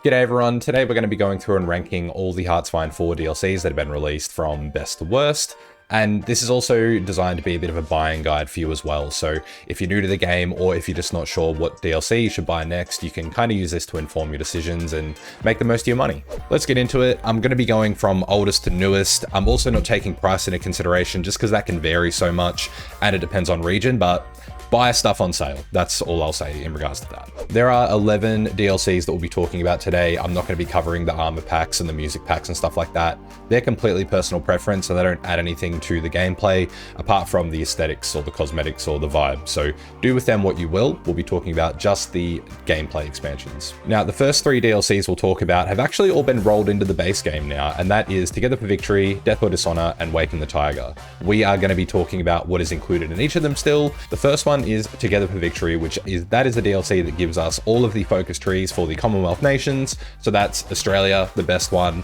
G'day everyone, today we're going to be going through and ranking all the Hearts-of-Iron 4 DLCs that have been released from best to worst. And this is also designed to be a bit of a buying guide for you as well. So if you're new to the game or if you're just not sure what DLC you should buy next, you can kind of use this to inform your decisions and make the most of your money. Let's get into it. I'm going to be going from oldest to newest. I'm also not taking price into consideration just because that can vary so much and it depends on region, but buy stuff on sale. That's all I'll say in regards to that. There are 11 DLCs that we'll be talking about today. I'm not going to be covering the armor packs and the music packs and stuff like that. They're completely personal preference and they don't add anything to the gameplay apart from the aesthetics or the cosmetics or the vibe. So do with them what you will. We'll be talking about just the gameplay expansions. Now, the first 3 DLCs we'll talk about have actually all been rolled into the base game now, and that is Together for Victory, Death or Dishonor, and Waking the Tiger. We are going to be talking about what is included in each of them still. The first one is Together for Victory, that is a DLC that gives us all of the focus trees for the Commonwealth nations. So that's Australia, the best one,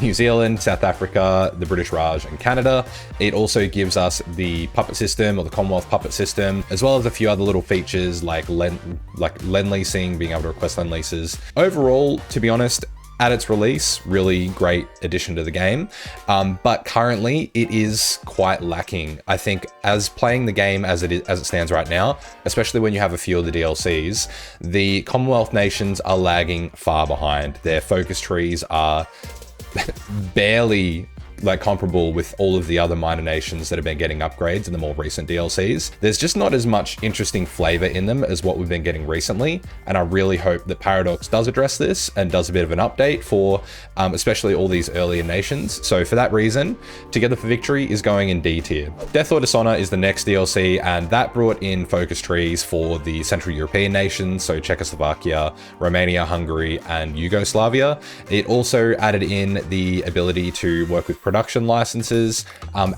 New Zealand, South Africa, the British Raj, and Canada. It also gives us the puppet system or the Commonwealth puppet system, as well as a few other little features like lend leasing, being able to request lend leases. Overall, to be honest, at its release, really great addition to the game, but currently it is quite lacking. I think as playing the game as it stands right now, especially when you have a few of the DLCs, the Commonwealth nations are lagging far behind. Their focus trees are barely comparable with all of the other minor nations that have been getting upgrades in the more recent DLCs. There's just not as much interesting flavor in them as what we've been getting recently, and I really hope that Paradox does address this and does a bit of an update for especially all these earlier nations. So for that reason, Together for Victory is going in D tier. Death or Dishonor is the next DLC, and that brought in focus trees for the Central European nations, so Czechoslovakia, Romania, Hungary, and Yugoslavia. It also added in the ability to work with production licenses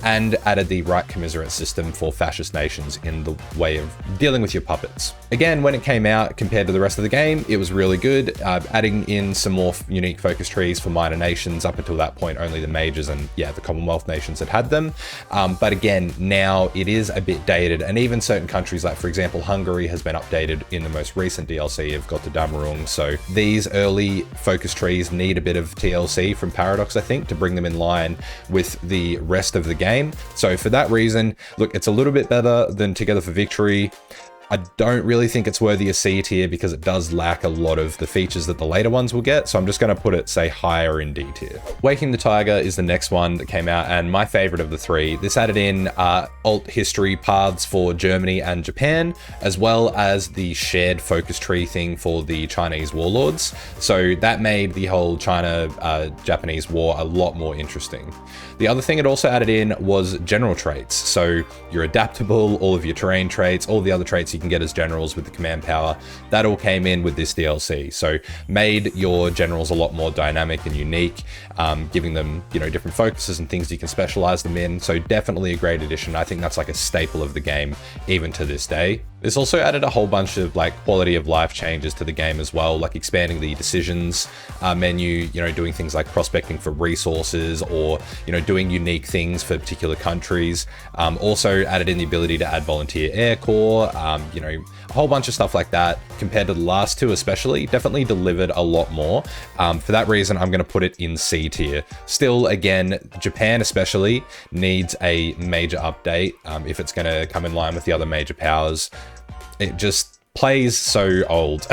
and added the right commiserate system for fascist nations in the way of dealing with your puppets. Again, when it came out compared to the rest of the game, it was really good, adding in some more unique focus trees for minor nations. Up until that point, only the majors and the Commonwealth nations had them. But again, now it is a bit dated, and even certain countries like, for example, Hungary has been updated in the most recent DLC of Götterdämmerung. So these early focus trees need a bit of TLC from Paradox, I think, to bring them in line with the rest of the game. So for that reason, look, it's a little bit better than Together for Victory. I don't really think it's worthy of C tier because it does lack a lot of the features that the later ones will get. So I'm just going to put it, say, higher in D tier. Waking the Tiger is the next one that came out, and my favorite of the 3. This added in alt history paths for Germany and Japan, as well as the shared focus tree thing for the Chinese warlords. So that made the whole China-Japanese war a lot more interesting. The other thing it also added in was general traits. So you're adaptable, all of your terrain traits, all the other traits you can get as generals with the command power, that all came in with this DLC. So made your generals a lot more dynamic and unique, giving them, different focuses and things you can specialize them in. So definitely a great addition. I think that's like a staple of the game, even to this day. This also added a whole bunch of quality of life changes to the game as well, like expanding the decisions menu, doing things like prospecting for resources or, doing unique things for particular countries. Also added in the ability to add volunteer air corps, a whole bunch of stuff like that. Compared to the last 2 especially, definitely delivered a lot more. For that reason, I'm going to put it in C tier. Still, again, Japan especially needs a major update if it's going to come in line with the other major powers. It just plays so old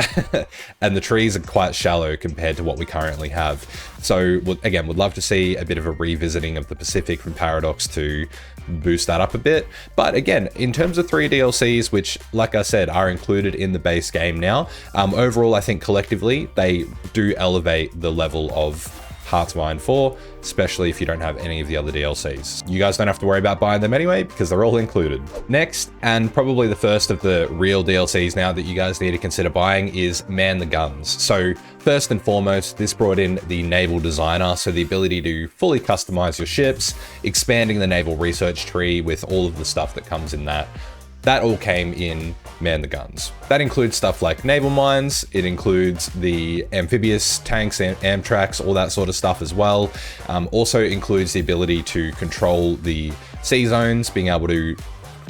and the trees are quite shallow compared to what we currently have. So again, would love to see a bit of a revisiting of the Pacific from Paradox to boost that up a bit. But again, in terms of 3 DLCs, which, like I said, are included in the base game now, overall, I think collectively they do elevate the level of Hearts-of-Iron 4, especially if you don't have any of the other DLCs. You guys don't have to worry about buying them anyway because they're all included. Next, and probably the first of the real DLCs now that you guys need to consider buying, is Man the Guns. So first and foremost, this brought in the Naval Designer, so the ability to fully customize your ships, expanding the naval research tree with all of the stuff that comes in that. That all came in Man the Guns. That includes stuff like naval mines, it includes the amphibious tanks, Amtraks, all that sort of stuff as well. Also includes the ability to control the sea zones, being able to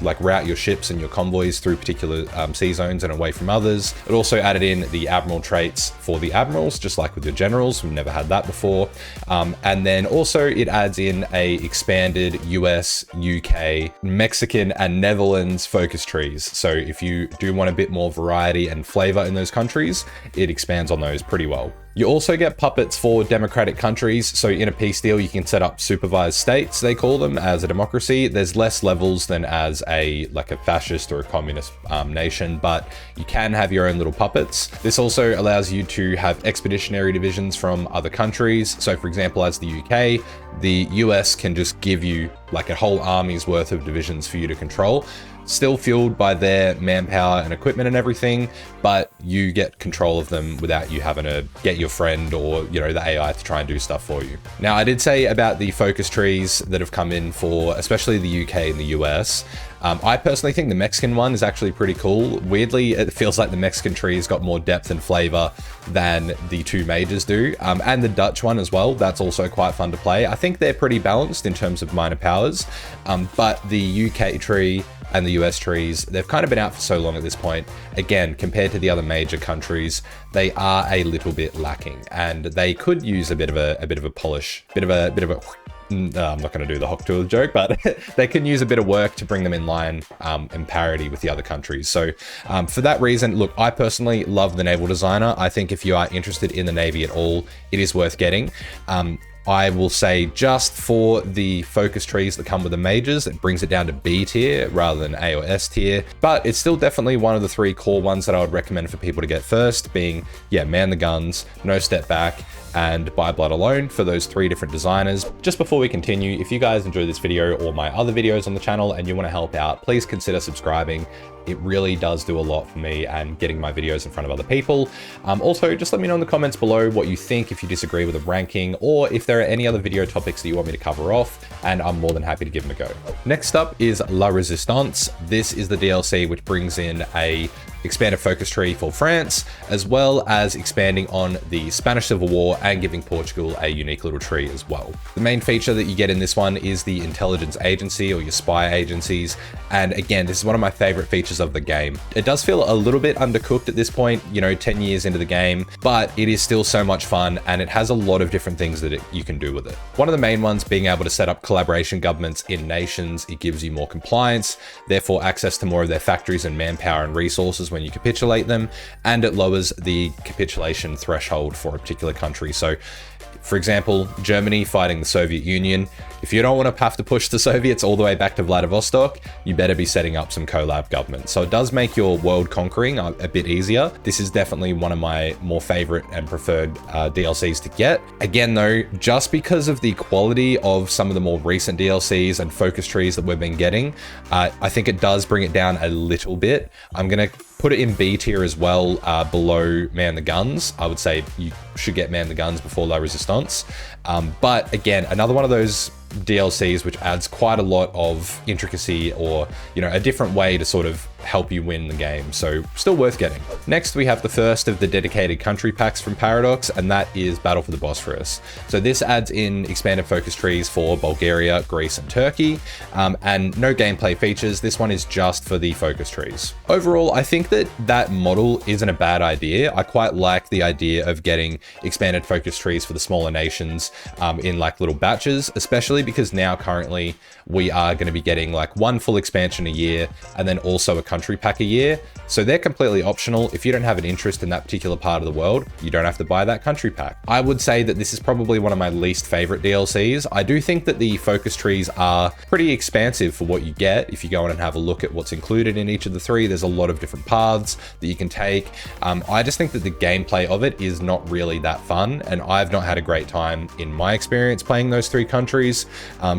like route your ships and your convoys through particular sea zones and away from others. It also added in the admiral traits for the admirals, just like with your generals. We've never had that before. And then also it adds in a expanded US, UK, Mexican, and Netherlands focus trees. So if you do want a bit more variety and flavor in those countries, it expands on those pretty well. You also get puppets for democratic countries. So in a peace deal, you can set up supervised states, they call them, as a democracy. There's less levels than as a fascist or a communist nation, but you can have your own little puppets. This also allows you to have expeditionary divisions from other countries. So for example, as the UK, the US can just give you like a whole army's worth of divisions for you to control, still fueled by their manpower and equipment and everything, but you get control of them without you having to get your friend or, you know, the AI to try and do stuff for you. Now, I did say about the focus trees that have come in for especially the UK and the US. I personally think the Mexican one is actually pretty cool. Weirdly, it feels like the Mexican tree has got more depth and flavor than the two majors do. And the Dutch one as well, that's also quite fun to play. I think they're pretty balanced in terms of minor powers, but the UK tree and the US trees, they've kind of been out for so long at this point. Again, compared to the other major countries, they are a little bit lacking, and they could use a bit of a polish, I'm not going to do the Hawktool joke, but they can use a bit of work to bring them in line in parity with the other countries. So for that reason, look, I personally love the Naval Designer. I think if you are interested in the Navy at all, it is worth getting. I will say just for the focus trees that come with the majors, it brings it down to B tier rather than A or S tier, but it's still definitely one of the three core ones that I would recommend for people to get first, being, yeah, Man the Guns, No Step Back, and By Blood Alone for those three different designers. Just before we continue, if you guys enjoy this video or my other videos on the channel and you want to help out, please consider subscribing. It really does do a lot for me and getting my videos in front of other people. Also, just let me know in the comments below what you think, if you disagree with the ranking, or if there are any other video topics that you want me to cover off, and I'm more than happy to give them a go. Next up is La Resistance. This is the DLC which brings in a expanded focus tree for France, as well as expanding on the Spanish Civil War and giving Portugal a unique little tree as well. The main feature that you get in this one is the intelligence agency or your spy agencies. And again, this is one of my favorite features of the game. It does feel a little bit undercooked at this point, you know, 10 years into the game, but it is still so much fun and it has a lot of different things that you can do with it. One of the main ones being able to set up collaboration governments in nations. It gives you more compliance, therefore access to more of their factories and manpower and resources when you capitulate them, and it lowers the capitulation threshold for a particular country. So for example, Germany fighting the Soviet Union. If you don't want to have to push the Soviets all the way back to Vladivostok, you better be setting up some collab governments. So it does make your world conquering a bit easier. This is definitely one of my more favorite and preferred DLCs to get. Again though, just because of the quality of some of the more recent DLCs and focus trees that we've been getting, I think it does bring it down a little bit. I'm going to put it in B tier as well, below Man the Guns. I would say you should get Man the Guns before La Resistance. But again, another one of those DLCs which adds quite a lot of intricacy, or, you know, a different way to sort of help you win the game. So still worth getting. Next, we have the first of the dedicated country packs from Paradox, and that is Battle for the Bosphorus. So this adds in expanded focus trees for Bulgaria, Greece, and Turkey, and no gameplay features. This one is just for the focus trees. Overall, I think that model isn't a bad idea. I quite like the idea of getting expanded focus trees for the smaller nations in like little batches, especially because now currently we are going to be getting like one full expansion a year and then also a country pack a year. So they're completely optional. If you don't have an interest in that particular part of the world, you don't have to buy that country pack. I would say that this is probably one of my least favorite DLCs. I do think that the focus trees are pretty expansive for what you get. If you go in and have a look at what's included in each of the three, there's a lot of different paths that you can take. I just think that the gameplay of it is not really that fun, and I've not had a great time in my experience playing those three countries.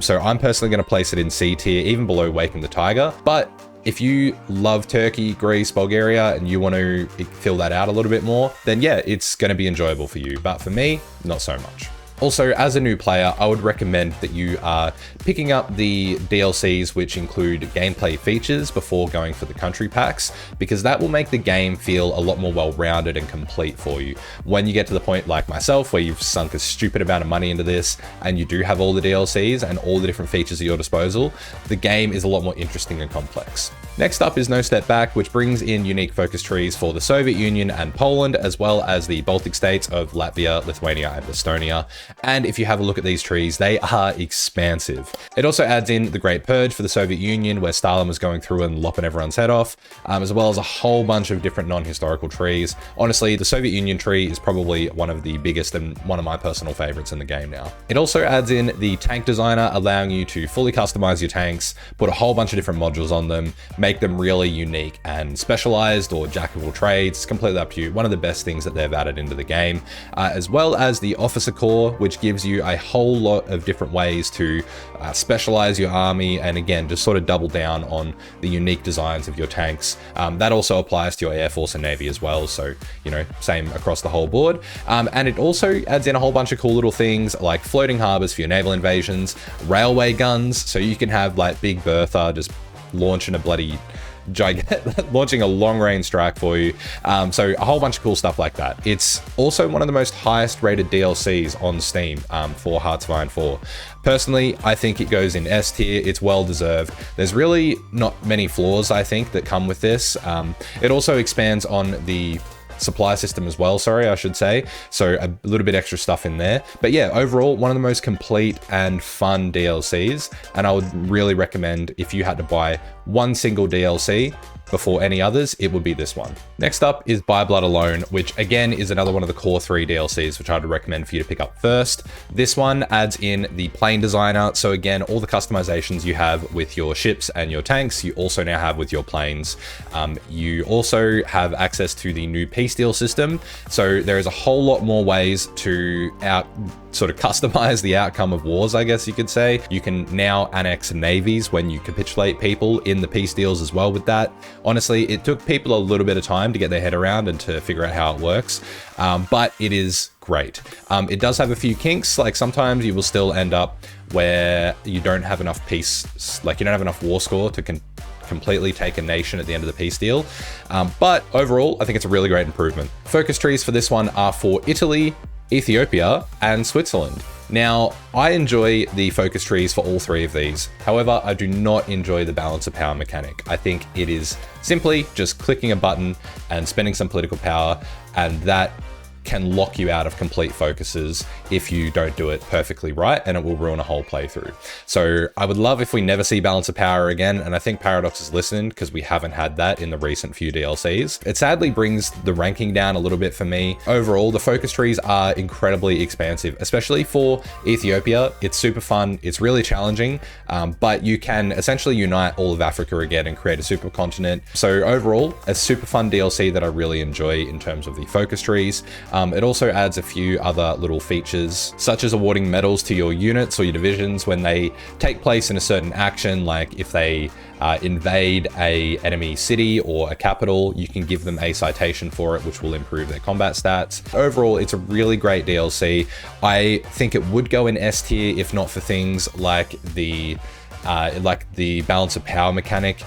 So I'm personally going to place it in C tier, even below Waking the Tiger. But if you love Turkey, Greece, Bulgaria, and you want to fill that out a little bit more, then yeah, it's going to be enjoyable for you. But for me, not so much. Also, as a new player, I would recommend that you are picking up the DLCs which include gameplay features before going for the country packs, because that will make the game feel a lot more well-rounded and complete for you. When you get to the point like myself, where you've sunk a stupid amount of money into this, and you do have all the DLCs and all the different features at your disposal, the game is a lot more interesting and complex. Next up is No Step Back, which brings in unique focus trees for the Soviet Union and Poland, as well as the Baltic states of Latvia, Lithuania, and Estonia. And if you have a look at these trees, they are expansive. It also adds in the Great Purge for the Soviet Union, where Stalin was going through and lopping everyone's head off, as well as a whole bunch of different non-historical trees. Honestly, the Soviet Union tree is probably one of the biggest and one of my personal favorites in the game now. It also adds in the Tank Designer, allowing you to fully customize your tanks, put a whole bunch of different modules on them, make them really unique and specialized or jack of all trades. It's completely up to you. One of the best things that they've added into the game, as well as the Officer Corps, which gives you a whole lot of different ways to specialize your army, and again, just sort of double down on the unique designs of your tanks. That also applies to your Air Force and Navy as well, so, you know, same across the whole board. And it also adds in a whole bunch of cool little things like floating harbors for your naval invasions, railway guns, so you can have like Big Bertha just launching a bloody launching a long-range strike for you. So a whole bunch of cool stuff like that. It's also one of the most highest rated DLCs on Steam for Hearts of Iron 4. Personally, I think it goes in S tier. It's well deserved. There's really not many flaws, I think, that come with this. It also expands on the supply system as well, sorry, I should say. So a little bit extra stuff in there. But yeah, overall, one of the most complete and fun DLCs. And I would really recommend, if you had to buy one single DLC before any others, it would be this one. Next up is By Blood Alone, which again is another one of the core 3 DLCs, which I'd recommend for you to pick up first. This one adds in the plane designer. So again, all the customizations you have with your ships and your tanks, you also now have with your planes. You also have access to the new peace deal system. So there is a whole lot more ways to sort of customize the outcome of wars, I guess you could say. You can now annex navies when you capitulate people in the peace deals as well with that. Honestly, it took people a little bit of time to get their head around and to figure out how it works, but it is great. It does have a few kinks, like sometimes you will still end up where you don't have enough peace, like you don't have enough war score to completely take a nation at the end of the peace deal. But overall, I think it's a really great improvement. Focus trees for this one are for Italy, Ethiopia, and Switzerland. Now, I enjoy the focus trees for all 3 of these. However, I do not enjoy the balance of power mechanic. I think it is simply just clicking a button and spending some political power, and that can lock you out of complete focuses if you don't do it perfectly right, and it will ruin a whole playthrough. So I would love if we never see balance of power again, and I think Paradox is listening because we haven't had that in the recent few DLCs. It sadly brings the ranking down a little bit for me. Overall, the focus trees are incredibly expansive, especially for Ethiopia. It's super fun, it's really challenging, but you can essentially unite all of Africa again and create a supercontinent. So overall, a super fun DLC that I really enjoy in terms of the focus trees. It also adds a few other little features, such as awarding medals to your units or your divisions when they take place in a certain action, like if they invade a enemy city or a capital, you can give them a citation for it, which will improve their combat stats. Overall, it's a really great DLC. I think it would go in S tier if not for things like the balance of power mechanic,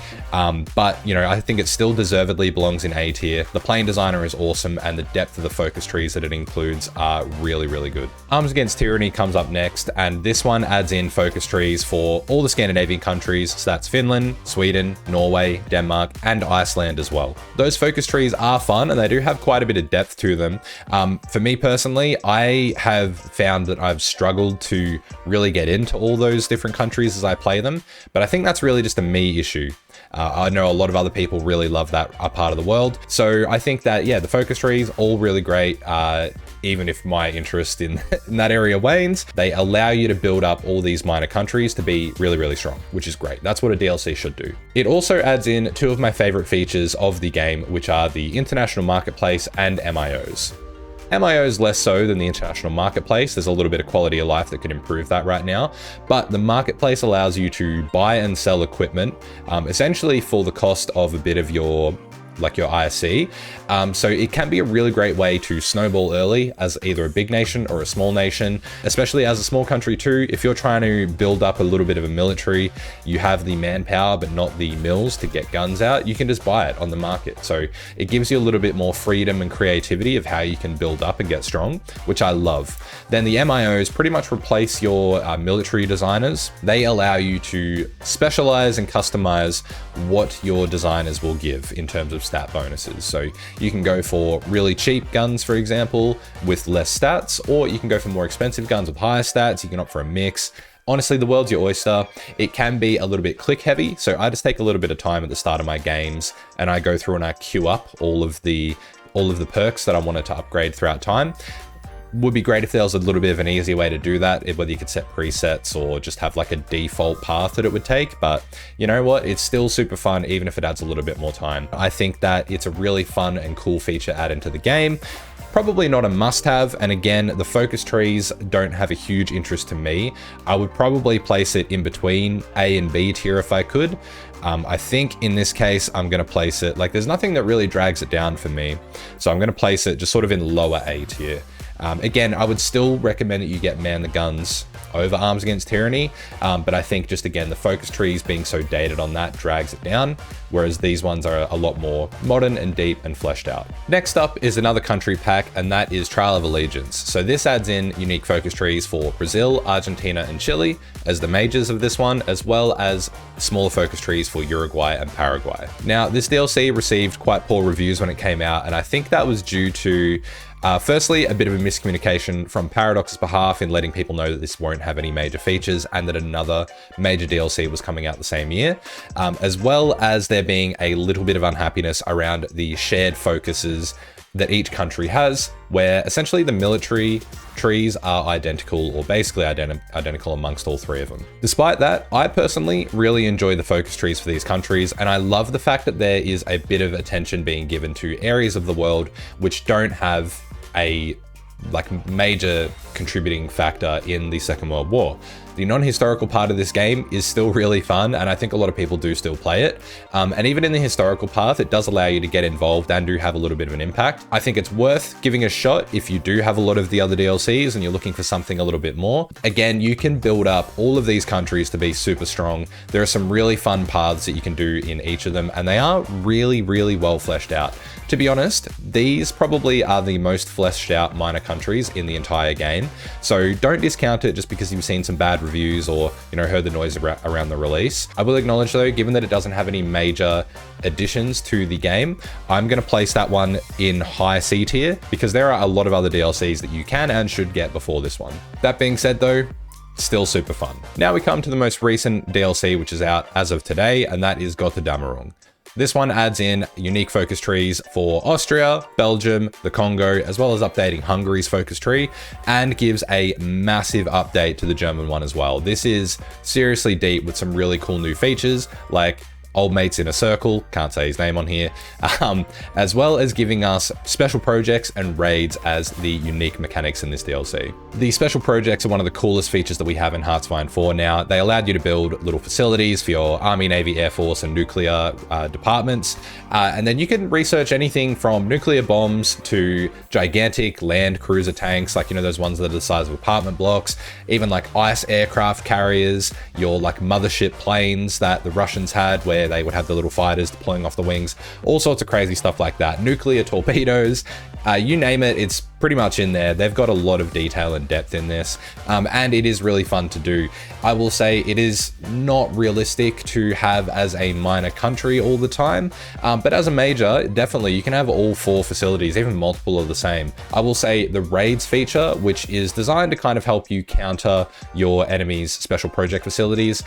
but you know, I think it still deservedly belongs in A tier. The plane designer is awesome, and the depth of the focus trees that it includes are really, really good. Arms Against Tyranny comes up next, and this one adds in focus trees for all the Scandinavian countries, so that's Finland, Sweden, Norway, Denmark, and Iceland as well. Those focus trees are fun, and they do have quite a bit of depth to them. For me personally, I have found that I've struggled to really get into all those different countries as I play them, but I think that's really just a me issue. I know a lot of other people really love that part of the world. So I think that, yeah, the focus trees, all really great. Even if my interest in that area wanes, they allow you to build up all these minor countries to be really, really strong, which is great. That's what a DLC should do. It also adds in 2 of my favorite features of the game, which are the international marketplace and MIOs. MIOs less so than the international marketplace. There's a little bit of quality of life that could improve that right now, but the marketplace allows you to buy and sell equipment, essentially for the cost of a bit of your like your ISC. So it can be a really great way to snowball early as either a big nation or a small nation, especially as a small country too. If you're trying to build up a little bit of a military, you have the manpower but not the mills to get guns out, you can just buy it on the market. So it gives you a little bit more freedom and creativity of how you can build up and get strong, which I love. Then the MIOs pretty much replace your military designers. They allow you to specialize and customize what your designers will give in terms of stat bonuses. So you can go for really cheap guns, for example, with less stats, or you can go for more expensive guns with higher stats. You can opt for a mix. Honestly, the world's your oyster. It can be a little bit click heavy, so I just take a little bit of time at the start of my games and I go through and I queue up all of the perks that I wanted to upgrade throughout time. Would be great if there was a little bit of an easy way to do that, whether you could set presets or just have like a default path that it would take. But you know what? It's still super fun, even if it adds a little bit more time. I think that it's a really fun and cool feature add into the game. Probably not a must-have, and again, the focus trees don't have a huge interest to me. I would probably place it in between A and B tier if I could. I think in this case, I'm going to place it, like there's nothing that really drags it down for me. So I'm going to place it just sort of in lower A tier. Again, I would still recommend that you get Man the Guns over Arms Against Tyranny, but I think just again, the focus trees being so dated on that drags it down, whereas these ones are a lot more modern and deep and fleshed out. Next up is another country pack, and that is Trail of Allegiance. So this adds in unique focus trees for Brazil, Argentina, and Chile as the majors of this one, as well as smaller focus trees for Uruguay and Paraguay. Now, this DLC received quite poor reviews when it came out, and I think that was due to firstly, a bit of a miscommunication from Paradox's behalf in letting people know that this won't have any major features and that another major DLC was coming out the same year, as well as there being a little bit of unhappiness around the shared focuses that each country has, where essentially the military trees are identical, or basically identical amongst all three of them. Despite that, I personally really enjoy the focus trees for these countries, and I love the fact that there is a bit of attention being given to areas of the world which don't have a major contributing factor in the Second World War. The non-historical part of this game is still really fun, and I think a lot of people do still play it. And even in the historical path, it does allow you to get involved and do have a little bit of an impact. I think it's worth giving a shot if you do have a lot of the other DLCs and you're looking for something a little bit more. Again, you can build up all of these countries to be super strong. There are some really fun paths that you can do in each of them, and they are really, really well fleshed out. To be honest, these probably are the most fleshed out minor countries in the entire game. So don't discount it just because you've seen some bad reviews or, you know, heard the noise around the release. I will acknowledge though, given that it doesn't have any major additions to the game, I'm going to place that one in high C tier because there are a lot of other DLCs that you can and should get before this one. That being said though, still super fun. Now we come to the most recent DLC, which is out as of today, and that is Götterdämmerung. This one adds in unique focus trees for Austria, Belgium, the Congo, as well as updating Hungary's focus tree, and gives a massive update to the German one as well. This is seriously deep with some really cool new features like Old Mates in a Circle, can't say his name on here, as well as giving us special projects and raids as the unique mechanics in this DLC. The special projects are one of the coolest features that we have in Hearts-of-Iron 4 now. They allowed you to build little facilities for your Army, Navy, Air Force, and nuclear departments, and then you can research anything from nuclear bombs to gigantic land cruiser tanks, like, you know, those ones that are the size of apartment blocks, even like ice aircraft carriers, your like mothership planes that the Russians had, where they would have the little fighters deploying off the wings, all sorts of crazy stuff like that. Nuclear torpedoes, you name it, it's pretty much in there. They've got a lot of detail and depth in this, and it is really fun to do. I will say it is not realistic to have as a minor country all the time, but as a major, definitely you can have all 4 facilities, even multiple of the same. I will say the raids feature, which is designed to kind of help you counter your enemy's special project facilities,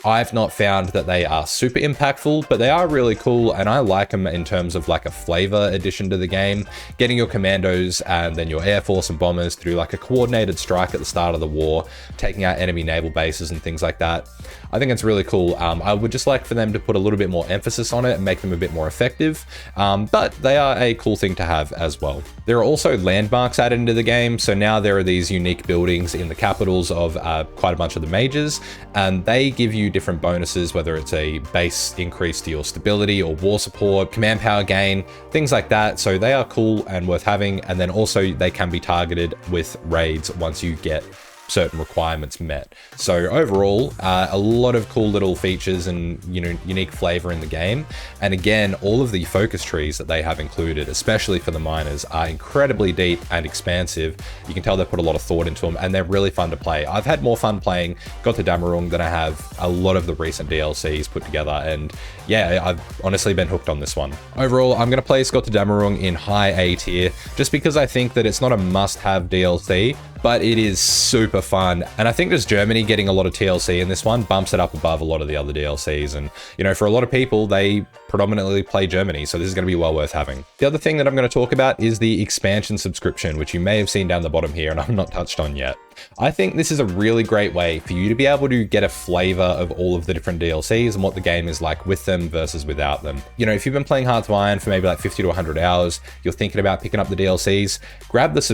I've not found that they are super impactful, but they are really cool, and I like them in terms of like a flavor addition to the game. Getting your commandos and then your Air Force and bombers to do like a coordinated strike at the start of the war, taking out enemy naval bases and things like that. I think it's really cool. I would just like for them to put a little bit more emphasis on it and make them a bit more effective, but they are a cool thing to have as well. There are also landmarks added into the game, so now there are these unique buildings in the capitals of quite a bunch of the majors, and they give you few different bonuses, whether it's a base increase to your stability or war support, command power gain, things like that. So they are cool and worth having. And then also they can be targeted with raids once you get certain requirements met. So overall, a lot of cool little features and unique flavor in the game. And again, all of the focus trees that they have included, especially for the miners, are incredibly deep and expansive. You can tell they put a lot of thought into them, and they're really fun to play. I've had more fun playing Götterdämmerung than I have a lot of the recent DLCs put together, and yeah, I've honestly been hooked on this one. Overall, I'm going to place Götterdämmerung in high A tier, just because I think that it's not a must-have DLC, but it is super fun. And I think just Germany getting a lot of TLC in this one bumps it up above a lot of the other DLCs. And, for a lot of people, they predominantly play Germany, so this is going to be well worth having. The other thing that I'm going to talk about is the expansion subscription, which you may have seen down the bottom here, and I've not touched on yet. I think this is a really great way for you to be able to get a flavor of all of the different DLCs and what the game is like with them versus without them. If you've been playing Hearts of Iron for maybe like 50 to 100 hours, you're thinking about picking up the DLCs, grab this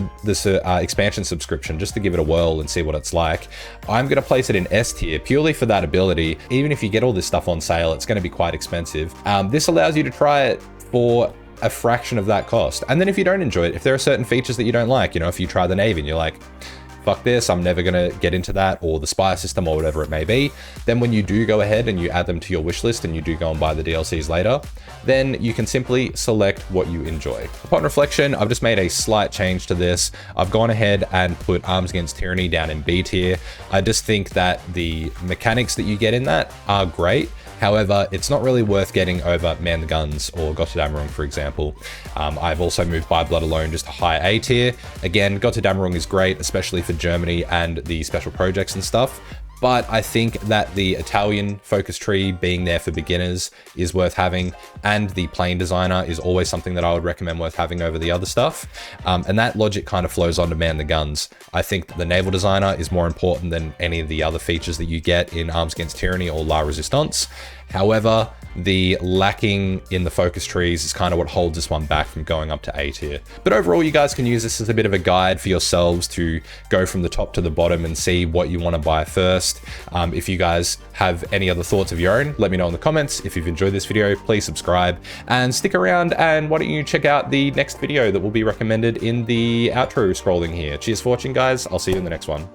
expansion subscription just to give it a whirl and see what it's like. I'm going to place it in S tier purely for that ability. Even if you get all this stuff on sale, it's going to be quite expensive. This allows you to try it for a fraction of that cost. And then if you don't enjoy it, if there are certain features that you don't like, if you try the Navy and you're like, fuck this, I'm never gonna get into that, or the spy system, or whatever it may be, then when you do go ahead and you add them to your wish list and you do go and buy the DLCs later, then you can simply select what you enjoy. Upon reflection, I've just made a slight change to this. I've gone ahead and put Arms Against Tyranny down in B tier. I just think that the mechanics that you get in that are great. However, it's not really worth getting over Man the Guns or Götterdämmerung, for example. I've also moved By Blood Alone just to high A tier. Again, Götterdämmerung is great, especially for Germany and the special projects and stuff. But I think that the Italian focus tree being there for beginners is worth having, and the plane designer is always something that I would recommend worth having over the other stuff. And that logic kind of flows on to Man the Guns. I think that the naval designer is more important than any of the other features that you get in Arms Against Tyranny or La Resistance. However, the lacking in the focus trees is kind of what holds this one back from going up to A tier. But overall, you guys can use this as a bit of a guide for yourselves to go from the top to the bottom and see what you want to buy first. If you guys have any other thoughts of your own, let me know in the comments. If you've enjoyed this video, please subscribe and stick around, and why don't you check out the next video that will be recommended in the outro scrolling here. Cheers for watching, guys. I'll see you in the next one.